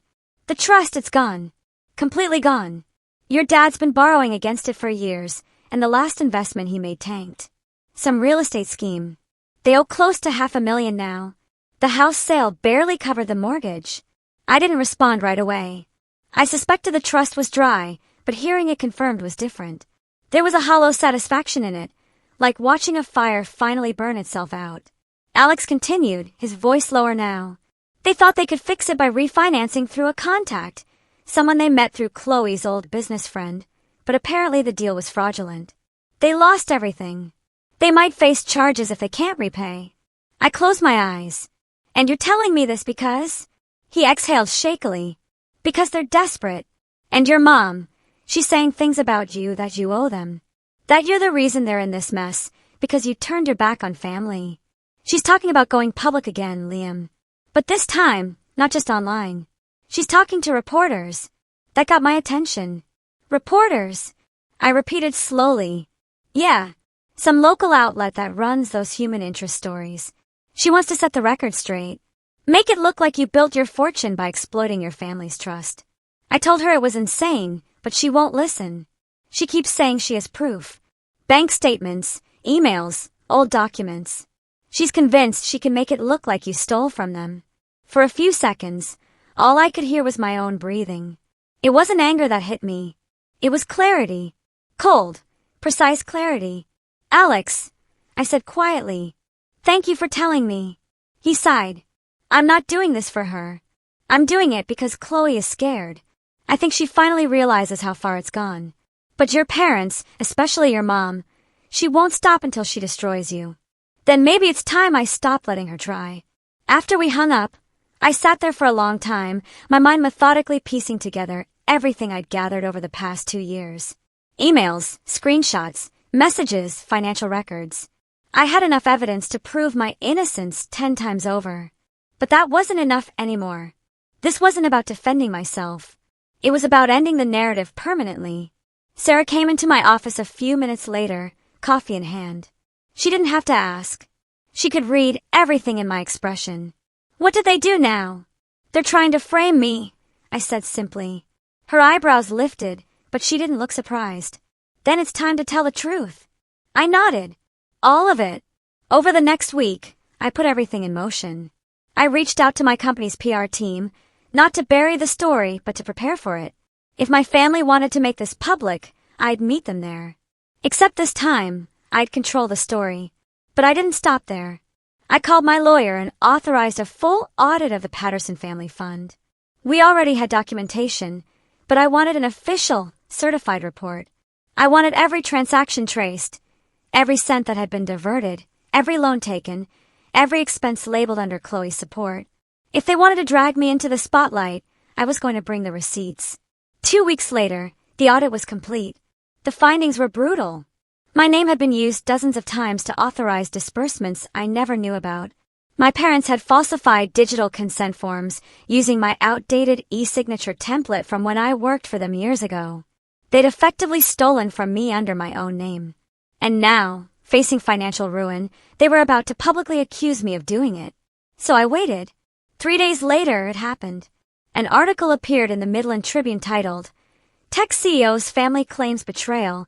"The trust, it's gone. Completely gone. Your dad's been borrowing against it for years, and the last investment he made tanked. Some real estate scheme. They owe close to $500,000 now. The house sale barely covered the mortgage." I didn't respond right away. I suspected the trust was dry, but hearing it confirmed was different. There was a hollow satisfaction in it, like watching a fire finally burn itself out. Alex continued, his voice lower now. "They thought they could fix it by refinancing through a contact, someone they met through Chloe's old business friend, but apparently the deal was fraudulent. They lost everything. They might face charges if they can't repay." I closed my eyes. "And you're telling me this because?" He exhaled shakily. "Because they're desperate. And your mom, she's saying things about you that you owe them. That you're the reason they're in this mess, because you turned your back on family. She's talking about going public again, Liam. But this time, not just online. She's talking to reporters. That got my attention." "Reporters?" I repeated slowly. "Yeah, some local outlet that runs those human interest stories. She wants to set the record straight. Make it look like you built your fortune by exploiting your family's trust." I told her it was insane, but she won't listen. She keeps saying she has proof. Bank statements, emails, old documents. She's convinced she can make it look like you stole from them. For a few seconds, all I could hear was my own breathing. It wasn't anger that hit me. It was clarity. Cold, precise clarity. "Alex," I said quietly, "thank you for telling me." He sighed. "I'm not doing this for her. I'm doing it because Chloe is scared. I think she finally realizes how far it's gone. But your parents, especially your mom, she won't stop until she destroys you. Then maybe it's time I stopped letting her try." After we hung up, I sat there for a long time, my mind methodically piecing together everything I'd gathered over the past 2 years. Emails, screenshots, messages, financial records. I had enough evidence to prove my innocence 10 times over. But that wasn't enough anymore. This wasn't about defending myself. It was about ending the narrative permanently. Sarah came into my office a few minutes later, coffee in hand. She didn't have to ask. She could read everything in my expression. "What did they do now?" "They're trying to frame me," I said simply. Her eyebrows lifted, but she didn't look surprised. "Then it's time to tell the truth." I nodded. "All of it." Over the next week, I put everything in motion. I reached out to my company's PR team, not to bury the story, but to prepare for it. If my family wanted to make this public, I'd meet them there. Except this time, I'd control the story. But I didn't stop there. I called my lawyer and authorized a full audit of the Patterson family fund. We already had documentation, but I wanted an official, certified report. I wanted every transaction traced, every cent that had been diverted, every loan taken, every expense labeled under Chloe's support. If they wanted to drag me into the spotlight, I was going to bring the receipts. 2 weeks later, the audit was complete. The findings were brutal. My name had been used dozens of times to authorize disbursements I never knew about. My parents had falsified digital consent forms using my outdated e-signature template from when I worked for them years ago. They'd effectively stolen from me under my own name. And now, facing financial ruin, they were about to publicly accuse me of doing it. So I waited. 3 days later, it happened. An article appeared in the Midland Tribune titled, "Tech CEO's Family Claims Betrayal.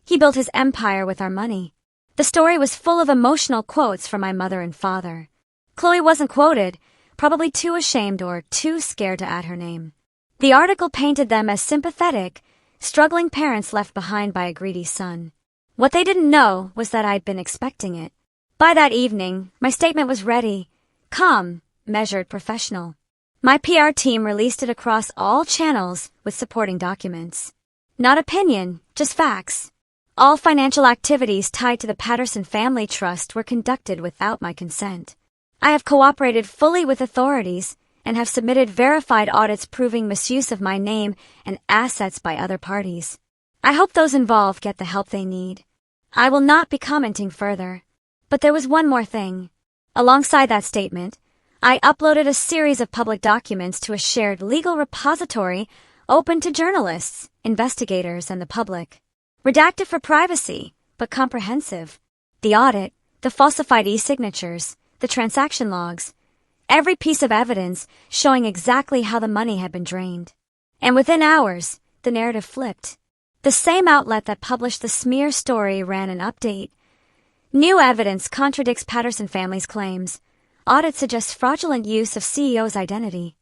He Built His Empire with Our Money." The story was full of emotional quotes from my mother and father. Chloe wasn't quoted, probably too ashamed or too scared to add her name. The article painted them as sympathetic, struggling parents left behind by a greedy son. What they didn't know was that I'd been expecting it. By that evening, my statement was ready, calm, measured, professional. My PR team released it across all channels with supporting documents. Not opinion, just facts. All financial activities tied to the Patterson Family Trust were conducted without my consent. I have cooperated fully with authorities and have submitted verified audits proving misuse of my name and assets by other parties. I hope those involved get the help they need. I will not be commenting further. But there was one more thing. Alongside that statement, I uploaded a series of public documents to a shared legal repository open to journalists, investigators, and the public. Redacted for privacy, but comprehensive. The audit, the falsified e-signatures, the transaction logs, every piece of evidence showing exactly how the money had been drained. And within hours, the narrative flipped. The same outlet that published the smear story ran an update. New evidence contradicts Patterson family's claims. Audit suggests fraudulent use of CEO's identity.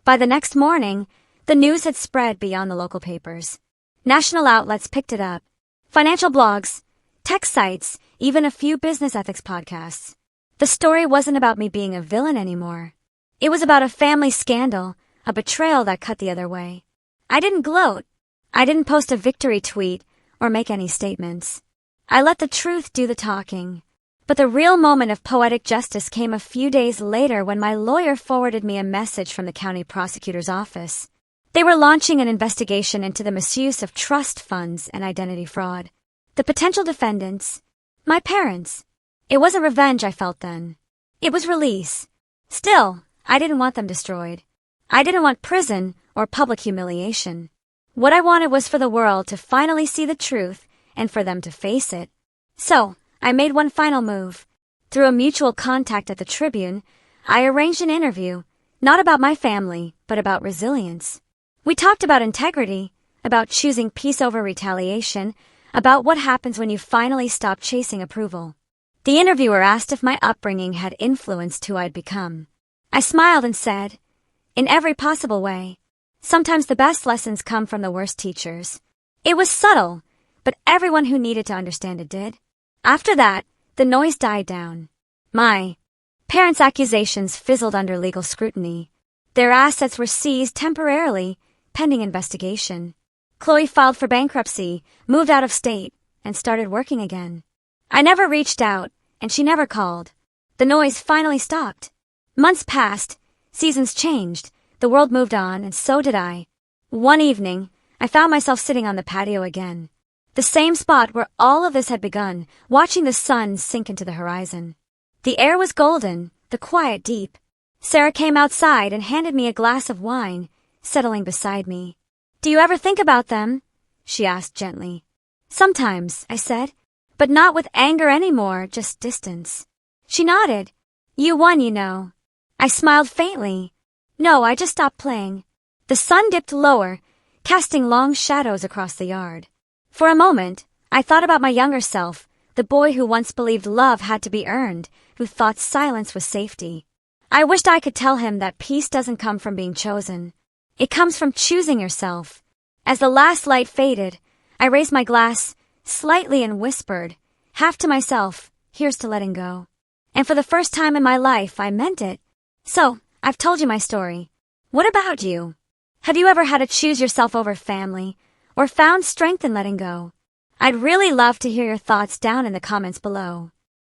By the next morning, the news had spread beyond the local papers. National outlets picked it up. Financial blogs, tech sites, even a few business ethics podcasts. The story wasn't about me being a villain anymore. It was about a family scandal, a betrayal that cut the other way. I didn't gloat. I didn't post a victory tweet or make any statements. I let the truth do the talking. But the real moment of poetic justice came a few days later when my lawyer forwarded me a message from the county prosecutor's office. They were launching an investigation into the misuse of trust funds and identity fraud. The potential defendants, my parents. It wasn't revenge I felt then. It was release. Still, I didn't want them destroyed. I didn't want prison or public humiliation. What I wanted was for the world to finally see the truth and for them to face it. So, I made one final move. Through a mutual contact at the Tribune, I arranged an interview, not about my family, but about resilience. We talked about integrity, about choosing peace over retaliation, about what happens when you finally stop chasing approval. The interviewer asked if my upbringing had influenced who I'd become. I smiled and said, in every possible way. Sometimes the best lessons come from the worst teachers. It was subtle, but everyone who needed to understand it did. After that, the noise died down. My parents' accusations fizzled under legal scrutiny. Their assets were seized temporarily, pending investigation. Chloe filed for bankruptcy, moved out of state, and started working again. I never reached out, and she never called. The noise finally stopped. Months passed, seasons changed, the world moved on, and so did I. One evening, I found myself sitting on the patio again. The same spot where all of this had begun, watching the sun sink into the horizon. The air was golden, the quiet deep. Sarah came outside and handed me a glass of wine, settling beside me. "Do you ever think about them?" she asked gently. "Sometimes," I said, "but not with anger anymore, just distance." She nodded. "You won, you know." I smiled faintly. "No, I just stopped playing." The sun dipped lower, casting long shadows across the yard. For a moment, I thought about my younger self, the boy who once believed love had to be earned, who thought silence was safety. I wished I could tell him that peace doesn't come from being chosen. It comes from choosing yourself. As the last light faded, I raised my glass slightly and whispered, half to myself, "Here's to letting go." And for the first time in my life, I meant it. So, I've told you my story. What about you? Have you ever had to choose yourself over family, or found strength in letting go? I'd really love to hear your thoughts down in the comments below.